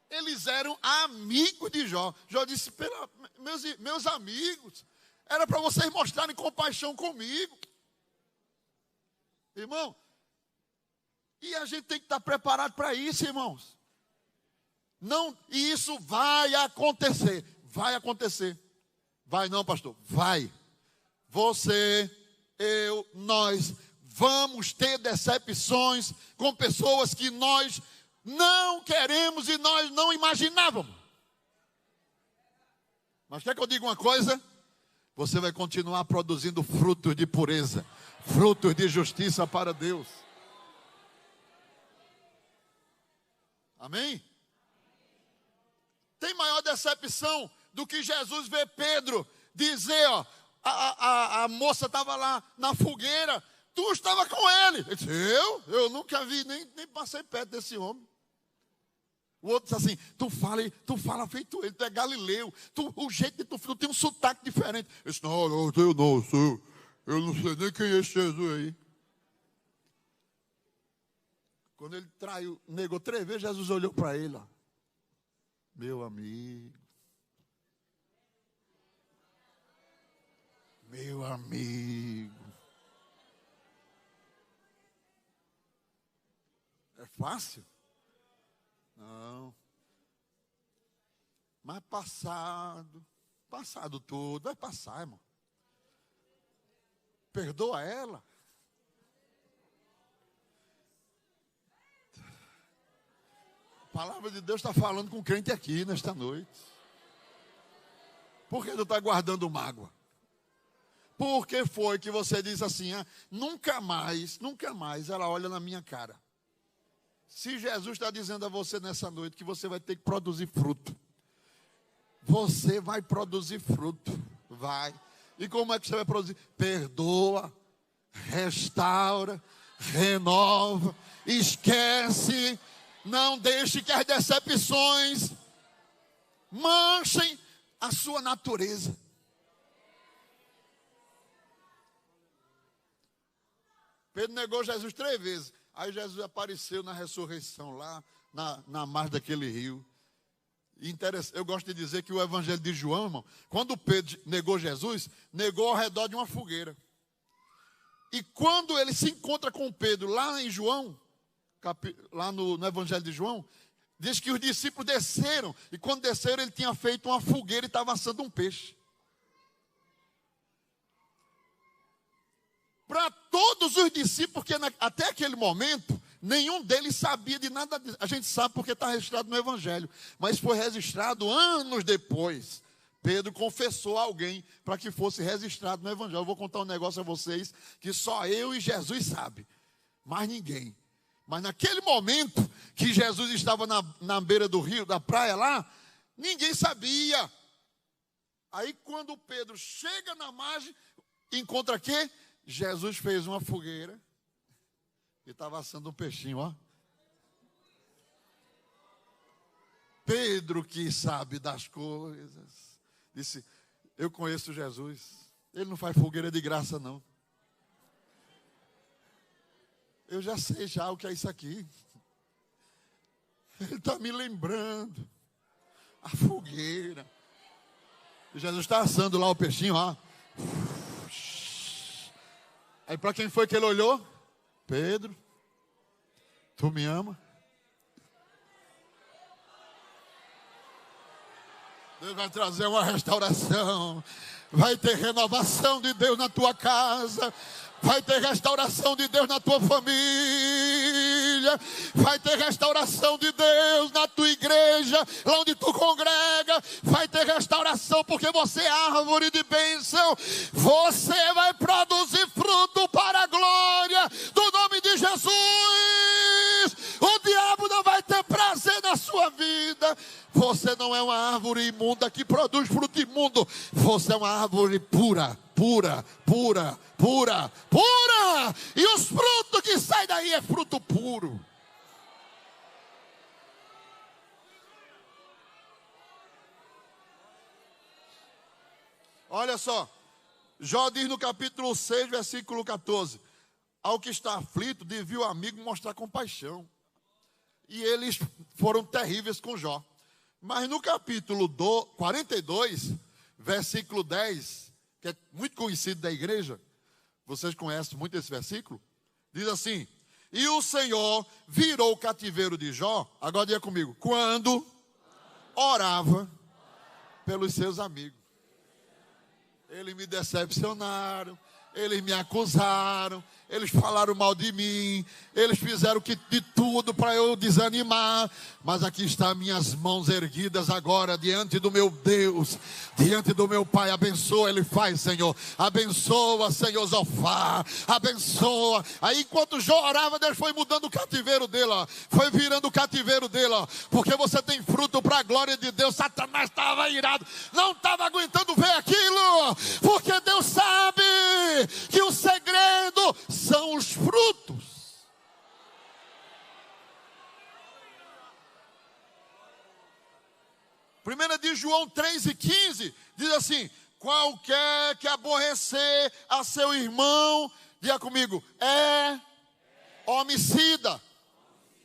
Eles eram amigos de Jó. Jó disse: meus amigos, era para vocês mostrarem compaixão comigo. Irmão, e a gente tem que estar preparado para isso, irmãos. Não, e isso vai acontecer. Vai acontecer. Vai não, pastor? Vai. Você, eu, nós vamos ter decepções com pessoas que nós não queremos e nós não imaginávamos. Mas quer que eu diga uma coisa? Você vai continuar produzindo frutos de pureza, frutos de justiça para Deus. Amém? Tem maior decepção do que Jesus ver Pedro dizer, ó, a moça estava lá na fogueira, tu estava com ele. Ele disse: eu nunca vi, nem passei perto desse homem. O outro disse assim: tu fala feito ele, tu é galileu, o jeito de tu tem um sotaque diferente. Ele disse: não, eu não sei nem quem é esse Jesus aí. Quando ele traiu, negou 3 vezes, Jesus olhou para ele, ó. Meu amigo. Meu amigo. É fácil? Não. Mas passado tudo, vai passar, irmão. Perdoa ela. A palavra de Deus está falando com o crente aqui nesta noite. Por que tu está guardando mágoa? Por que foi que você diz assim: nunca mais ela olha na minha cara? Se Jesus está dizendo a você nessa noite que você vai ter que produzir fruto, você vai produzir fruto, vai. E como é que você vai produzir? Perdoa, restaura, renova, esquece. Não deixe que as decepções manchem a sua natureza. Pedro negou Jesus 3 vezes. Aí Jesus apareceu na ressurreição lá, na margem daquele rio. Eu gosto de dizer que o evangelho de João, irmão, quando Pedro negou Jesus, negou ao redor de uma fogueira. E quando ele se encontra com Pedro lá em João, lá no evangelho de João, diz que os discípulos desceram. E quando desceram, ele tinha feito uma fogueira e estava assando um peixe. Para todos os discípulos, porque até aquele momento, nenhum deles sabia de nada disso. A gente sabe porque está registrado no Evangelho, mas foi registrado anos depois. Pedro confessou a alguém para que fosse registrado no Evangelho. Eu vou contar um negócio a vocês que só eu e Jesus sabem, mais ninguém. Mas naquele momento que Jesus estava na beira do rio, da praia lá, ninguém sabia. Aí quando Pedro chega na margem, encontra quê? Jesus fez uma fogueira e estava assando um peixinho, ó. Pedro, que sabe das coisas, disse: eu conheço Jesus. Ele não faz fogueira de graça, não. Eu já sei já o que é isso aqui. Ele está me lembrando. A fogueira. E Jesus está assando lá o peixinho, ó. Aí para quem foi que ele olhou? Pedro, tu me ama? Deus vai trazer uma restauração. Vai ter renovação de Deus na tua casa. Vai ter restauração de Deus na tua família. Vai ter restauração de Deus na tua igreja, lá onde tu congrega. Vai ter restauração porque você é árvore de bênção. Você vai produzir fruto para a glória do nome de Jesus. O diabo não vai ter prazer na sua vida. Você não é uma árvore imunda que produz fruto imundo. Você é uma árvore pura, pura, pura, pura, pura. E os frutos que saem daí é fruto puro. Olha só, Jó diz no capítulo 6, versículo 14: ao que está aflito, devia o amigo mostrar compaixão. E eles foram terríveis com Jó. Mas no capítulo 42, versículo 10, que é muito conhecido da igreja, vocês conhecem muito esse versículo? Diz assim: e o Senhor virou o cativeiro de Jó, agora diga comigo, quando orava pelos seus amigos. Eles me decepcionaram, eles me acusaram, eles falaram mal de mim, eles fizeram de tudo para eu desanimar, mas aqui estão minhas mãos erguidas agora diante do meu Deus, diante do meu Pai. Abençoa, Ele faz, Senhor, abençoa, Senhor Zofar, abençoa. Aí enquanto Jó orava, Deus foi mudando o cativeiro dele, ó. Foi virando o cativeiro dele, ó. Porque você tem fruto para a glória de Deus. Satanás estava irado, não estava aguentando ver aquilo, porque Deus sabe que o segredo são os frutos. Primeira de João 3:15 diz assim: qualquer que aborrecer a seu irmão, diga comigo, é homicida.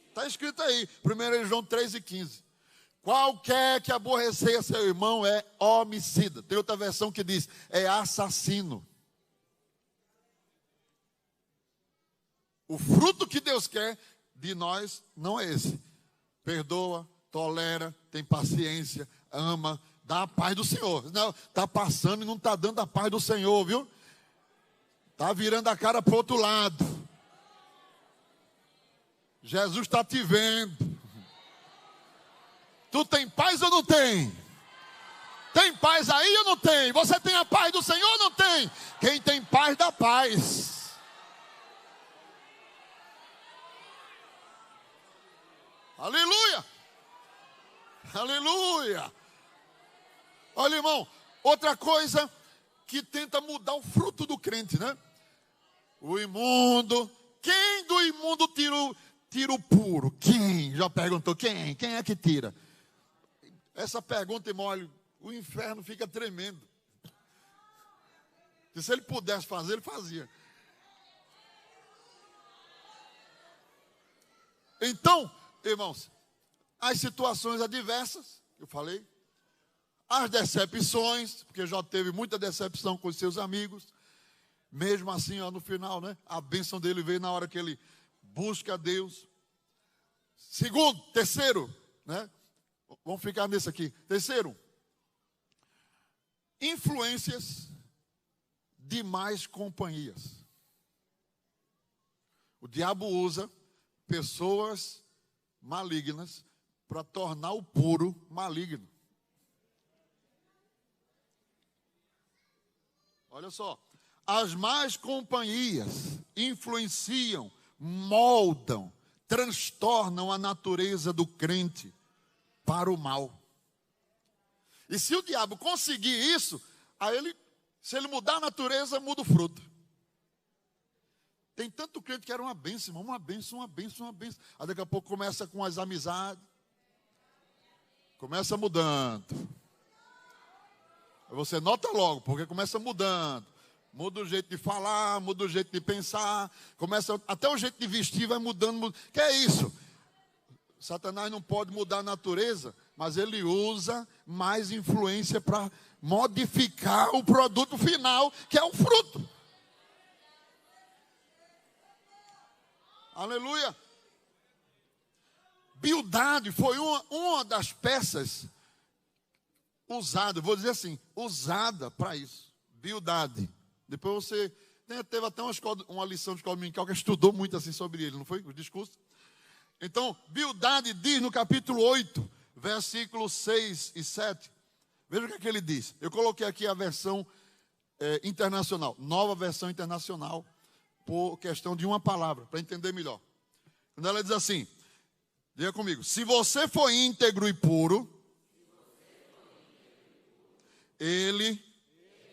Está escrito aí, 1 João 3:15. Qualquer que aborrecer a seu irmão é homicida. Tem outra versão que diz, é assassino. O fruto que Deus quer de nós não é esse. Perdoa, tolera, tem paciência, ama, dá a paz do Senhor. Não, está passando e não está dando a paz do Senhor, viu? Está virando a cara para o outro lado. Jesus está te vendo. Tu tem paz ou não tem? Tem paz aí ou não tem? Você tem a paz do Senhor ou não tem? Quem tem paz dá paz. Aleluia! Aleluia! Olha, irmão, outra coisa que tenta mudar o fruto do crente, né? O imundo. Quem do imundo tira o puro? Quem? Já perguntou quem? Quem é que tira? Essa pergunta, irmão, olha, o inferno fica tremendo. E se ele pudesse fazer, ele fazia. Então, irmãos, as situações adversas, eu falei, as decepções, porque já teve muita decepção com os seus amigos, mesmo assim, ó, no final, né, a bênção dele veio na hora que ele busca a Deus. Segundo, terceiro, né, vamos ficar nesse aqui. Terceiro, influências de más companhias. O diabo usa pessoas malignas para tornar o puro maligno. Olha só, as más companhias influenciam, moldam, transtornam a natureza do crente para o mal. E se o diabo conseguir isso, aí ele, se ele mudar a natureza, muda o fruto. Tem tanto crente que era uma bênção, irmão, uma bênção, uma bênção, uma bênção. Aí daqui a pouco começa com as amizades. Começa mudando. Aí você nota logo, porque começa mudando. Muda o jeito de falar, muda o jeito de pensar. Começa, até o jeito de vestir vai mudando. Que é isso? Satanás não pode mudar a natureza, mas ele usa mais influência para modificar o produto final, que é o fruto. Aleluia. Bildade foi uma das peças usada, vou dizer assim, usada para isso. Bildade. Depois você teve até uma lição de escola dominical que estudou muito assim sobre ele, não foi? O discurso. Então, Bildade diz no capítulo 8, versículos 6 e 7. Veja o que ele diz. Eu coloquei aqui a versão internacional, nova versão internacional, por questão de uma palavra, para entender melhor. Quando ela diz assim, diga comigo, se você for íntegro e puro, ele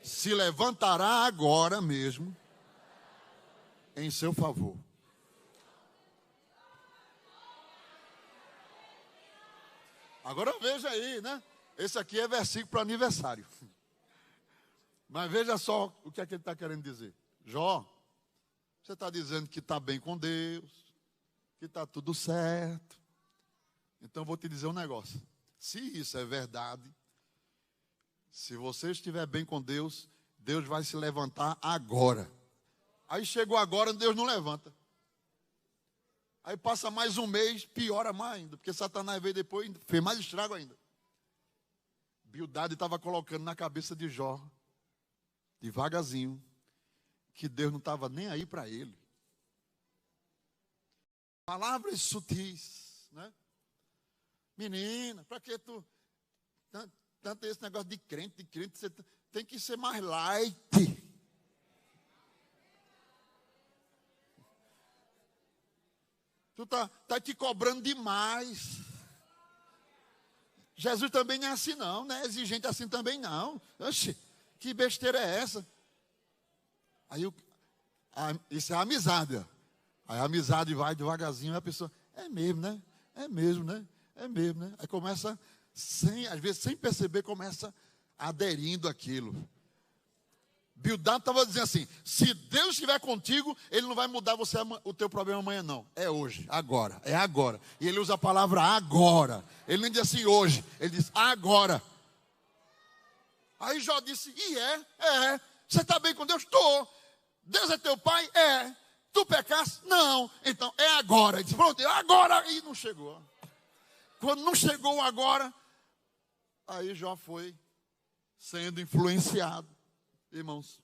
se levantará agora mesmo em seu favor. Agora veja aí, né? Esse aqui é versículo para aniversário. Mas veja só o que é que ele está querendo dizer. Jó, você está dizendo que está bem com Deus, que está tudo certo. Então vou te dizer um negócio. Se isso é verdade, se você estiver bem com Deus, Deus vai se levantar agora. Aí chegou agora, Deus não levanta. Aí passa mais um mês, piora mais ainda, porque Satanás veio depois e fez mais estrago ainda. Bildade estava colocando na cabeça de Jó, devagarzinho, que Deus não estava nem aí para ele. Palavras sutis, né? Menina, para que tu tanto esse negócio de crente, você tem que ser mais light. Tu tá te cobrando demais. Jesus também não é assim não, não é exigente assim também não. Oxe, que besteira é essa? Aí isso é amizade. Ó. Aí a amizade vai devagarzinho e a pessoa, é mesmo, né? É mesmo, né? É mesmo, né? Aí começa, às vezes sem perceber, começa aderindo àquilo. Bildade estava dizendo assim, se Deus estiver contigo, Ele não vai mudar o teu problema amanhã não. É hoje, agora, é agora. E ele usa a palavra agora. Ele nem diz assim hoje, ele diz agora. Aí Jó disse, você está bem com Deus? Estou. Deus é teu pai? É. Tu pecaste? Não. Então é agora. Ele disse, pronto, agora. E não chegou. Quando não chegou agora, aí Jó foi sendo influenciado. Irmãos,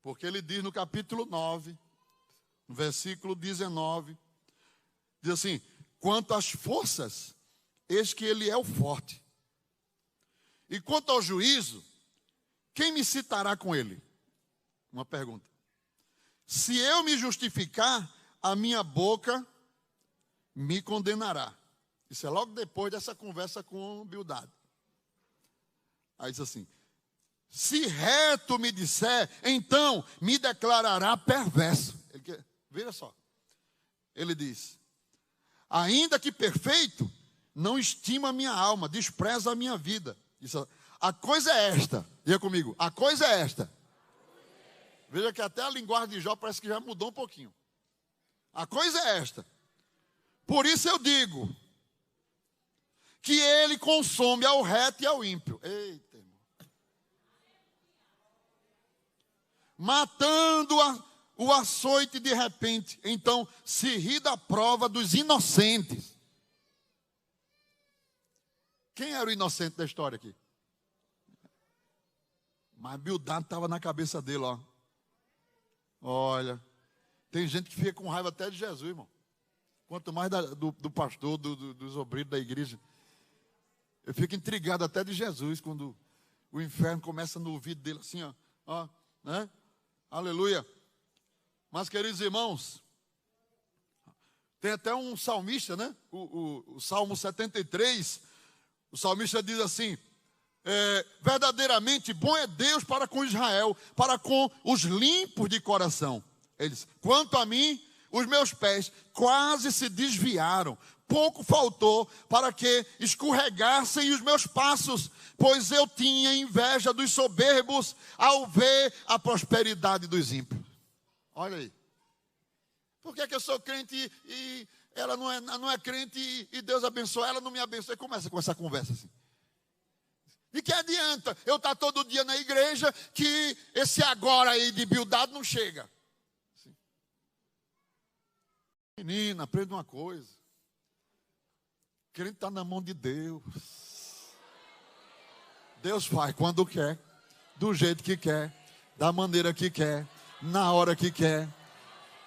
porque ele diz no capítulo 9, no versículo 19, diz assim, quanto às forças, eis que ele é o forte. E quanto ao juízo, quem me citará com ele? Uma pergunta. Se eu me justificar, a minha boca me condenará. Isso é logo depois dessa conversa com Bildade. Aí diz assim, se reto me disser, então me declarará perverso. Veja só. Ele diz, ainda que perfeito, não estima a minha alma, despreza a minha vida. Isso, a coisa é esta. Diga comigo, a coisa é esta. Veja que até a linguagem de Jó parece que já mudou um pouquinho. A coisa é esta. Por isso eu digo, que ele consome ao reto e ao ímpio. Eita, irmão. Matando o açoite de repente. Então se ri da prova dos inocentes. Quem era o inocente da história aqui? Mas Bildade estava na cabeça dele, ó. Olha, tem gente que fica com raiva até de Jesus, irmão. Quanto mais do pastor, dos obreiros da igreja. Eu fico intrigado até de Jesus, quando o inferno começa no ouvido dele assim, ó, né? Aleluia. Mas, queridos irmãos, tem até um salmista, né? O Salmo 73, o salmista diz assim, verdadeiramente bom é Deus para com Israel, para com os limpos de coração. Ele diz, quanto a mim, os meus pés quase se desviaram, pouco faltou para que escorregassem os meus passos, pois eu tinha inveja dos soberbos ao ver a prosperidade dos ímpios. Olha aí. Por que eu sou crente e ela não é crente e Deus abençoa ela, não me abençoa. E começa com essa conversa assim. De que adianta eu estar todo dia na igreja que esse agora aí de Bildad não chega? Assim. Menina, aprenda uma coisa. Crente está na mão de Deus. Deus faz quando quer, do jeito que quer, da maneira que quer, na hora que quer.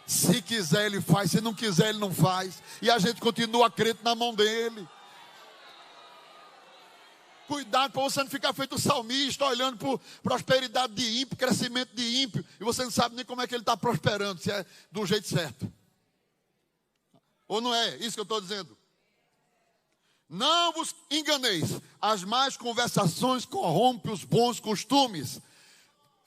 Se quiser ele faz, se não quiser ele não faz. E a gente continua crente na mão dele. Cuidado para você não ficar feito o salmista, olhando por prosperidade de ímpio, crescimento de ímpio, e você não sabe nem como é que ele está prosperando, se é do jeito certo. Ou não é? Isso que eu estou dizendo. Não vos enganeis, as más conversações corrompem os bons costumes.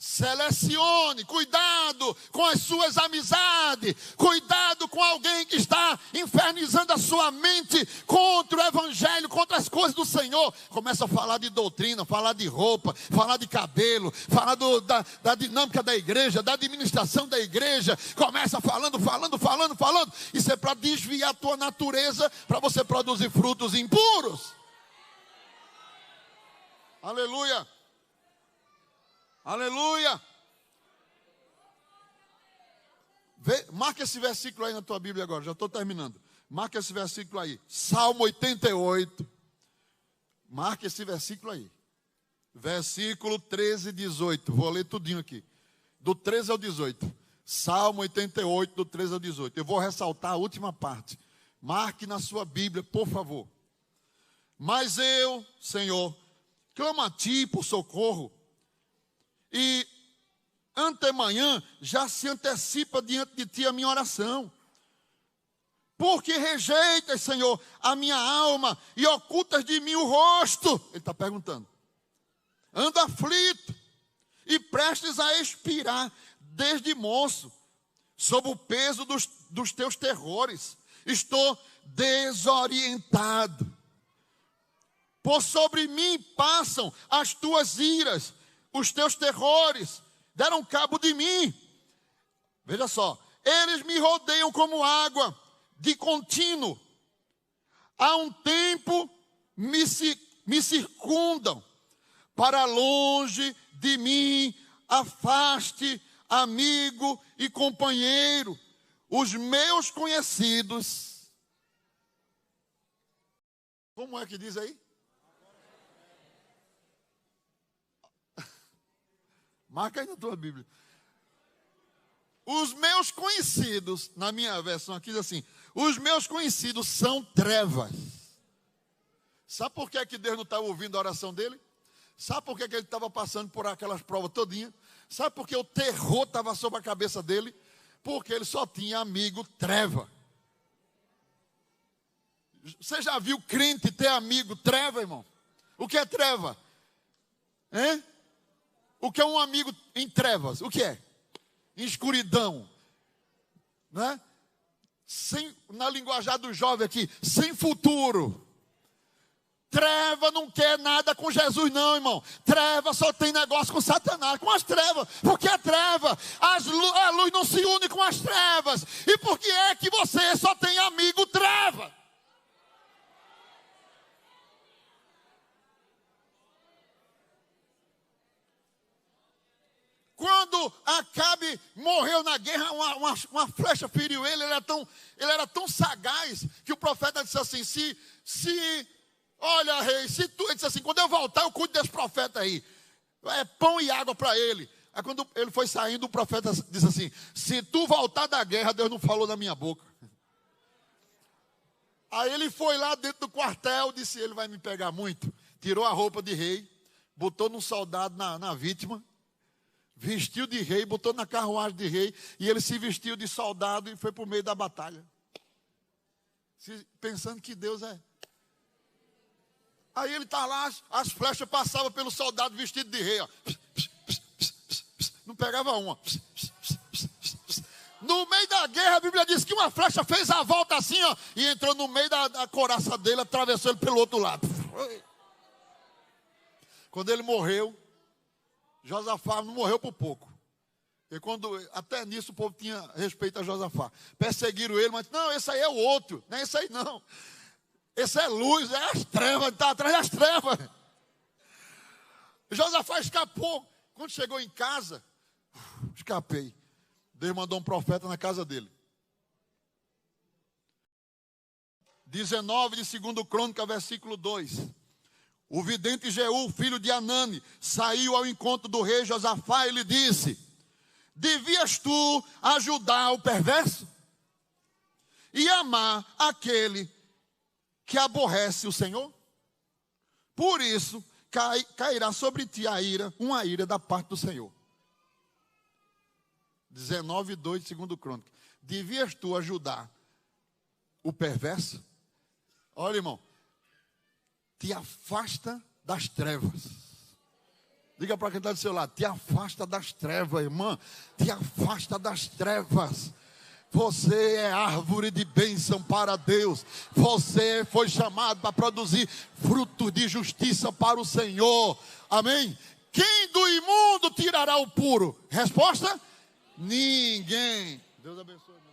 Selecione, cuidado com as suas amizades, cuidado com alguém que está infernizando a sua mente contra o evangelho, contra as coisas do Senhor. Começa a falar de doutrina, falar de roupa, falar de cabelo, falar da dinâmica da igreja, da administração da igreja. Começa falando. Isso é para desviar a tua natureza, para você produzir frutos impuros. Aleluia. Aleluia. Marca esse versículo aí na tua Bíblia agora, já estou terminando. Marca esse versículo aí, Salmo 88. Marca esse versículo aí. Versículo 13 e 18. Vou ler tudinho aqui. Do 13 ao 18. Salmo 88, do 13 ao 18. Eu vou ressaltar a última parte. Marque na sua Bíblia, por favor. Mas eu, Senhor, clamo a ti por socorro. E antemanhã já se antecipa diante de ti a minha oração. Porque rejeitas, Senhor, a minha alma e ocultas de mim o rosto. Ele está perguntando. Ando aflito e prestes a expirar desde moço, sob o peso dos teus terrores. Estou desorientado. Por sobre mim passam as tuas iras. Os teus terrores deram cabo de mim. Veja só. Eles me rodeiam como água de contínuo. Há um tempo me circundam. Para longe de mim afaste amigo e companheiro. Os meus conhecidos. Como é que diz aí? Marca aí na tua Bíblia. Os meus conhecidos, na minha versão aqui diz assim, os meus conhecidos são trevas. Sabe por que Deus não estava ouvindo a oração dele? Sabe por que ele estava passando por aquelas provas todinhas? Sabe por que o terror estava sobre a cabeça dele? Porque ele só tinha amigo treva. Você já viu crente ter amigo treva, irmão? O que é treva? Hein? O que é um amigo em trevas? O que é? Em escuridão. Né? Na linguajar do jovem aqui, sem futuro. Treva não quer nada com Jesus não, irmão. Treva só tem negócio com Satanás, com as trevas. Porque a treva, a luz não se une com as trevas. E por que é que você só tem amigo treva? Quando Acabe morreu na guerra, uma flecha feriu ele. Ele era tão sagaz que o profeta disse assim: olha, rei, ele disse assim, quando eu voltar, eu cuido desse profeta aí. É pão e água para ele. Aí quando ele foi saindo, o profeta disse assim: se tu voltar da guerra, Deus não falou na minha boca. Aí ele foi lá dentro do quartel, disse: ele vai me pegar muito. Tirou a roupa de rei, botou num soldado na vítima, vestiu de rei, botou na carruagem de rei, e ele se vestiu de soldado e foi para o meio da batalha. Pensando que Deus é. Aí ele está lá, as flechas passavam pelo soldado vestido de rei, ó. Não pegava uma. No meio da guerra, a Bíblia diz que uma flecha fez a volta assim, ó, e entrou no meio da couraça dele, atravessou ele pelo outro lado. Quando ele morreu, Josafá não morreu por pouco. E quando, até nisso o povo tinha respeito a Josafá. Perseguiram ele, mas não, esse aí é o outro. Não é esse aí não. Esse é luz, é as trevas, está atrás das trevas. Josafá escapou. Quando chegou em casa, escapei. Deus mandou um profeta na casa dele. 19 de 2 Crônica, versículo 2. O vidente Jeú, filho de Anani, saiu ao encontro do rei Josafá e lhe disse: devias tu ajudar o perverso e amar aquele que aborrece o Senhor? Por isso cairá sobre ti uma ira da parte do Senhor. 19:2 de 2 Crônica. Devias tu ajudar o perverso? Olha, irmão, te afasta das trevas. Diga para quem está do seu lado: te afasta das trevas, irmã. Te afasta das trevas. Você é árvore de bênção para Deus. Você foi chamado para produzir frutos de justiça para o Senhor. Amém? Quem do imundo tirará o puro? Resposta: ninguém. Deus abençoe.